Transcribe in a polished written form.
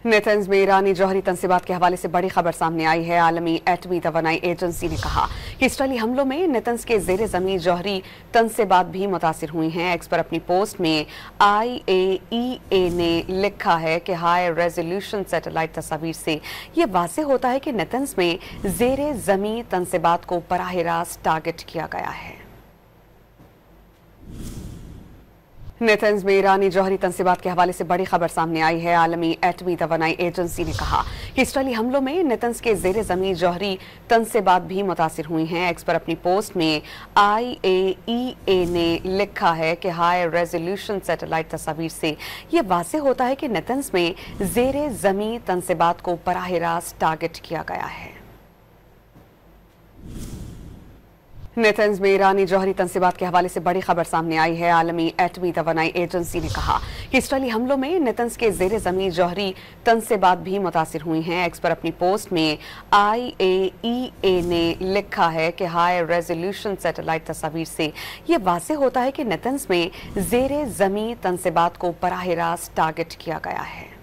नेथन्स में ईरानी जौहरी तनसीबात के हवाले से बड़ी खबर सामने आई है। आलमी एटमी तवानाई एजेंसी ने कहा कि इसराइली हमलों में नेतन्स के जेर जमीन जौहरी तनसीबात भी मुतासिर हुई हैं। एक्स पर अपनी पोस्ट में IAEA ने लिखा है कि हाई रेजोल्यूशन सैटेलाइट तस्वीर से ये वाज़ेह होता है कि नेतन्स में जेर जमीन तनसीबात को बराह रास्त टारगेट किया गया है। नेथन्स में ईरानी जौहरी तनसीबात के हवाले से बड़ी खबर सामने आई है। आलमी एटमी तवानाई एजेंसी ने कहा कि इसराइली हमलों में नेतन्स के जेर जमीन जौहरी तनसीबात भी मुतासिर हुई हैं। एक्स पर अपनी पोस्ट में IAEA ने लिखा है कि हाई रेजोल्यूशन सैटेलाइट तस्वीर से ये वाज़ेह होता है कि नेतन्स में जेर जमीन तनसीबात को बराह रास्त टारगेट किया गया है। नेथन्स में ईरानी जौहरी तनसीबात के हवाले से बड़ी खबर सामने आई है। आलमी एटमी तवानाई एजेंसी ने कहा कि इसराइली हमलों में नेतन्स के जेर जमीन जौहरी तनसीबात भी मुतासिर हुई हैं। एक्स पर अपनी पोस्ट में IAEA ने लिखा है कि हाई रेजोल्यूशन सैटेलाइट तस्वीर से ये वाज़ेह होता है कि नेतन्स में जेर जमीन तनसीबात को बराह रास्त टारगेट किया गया है।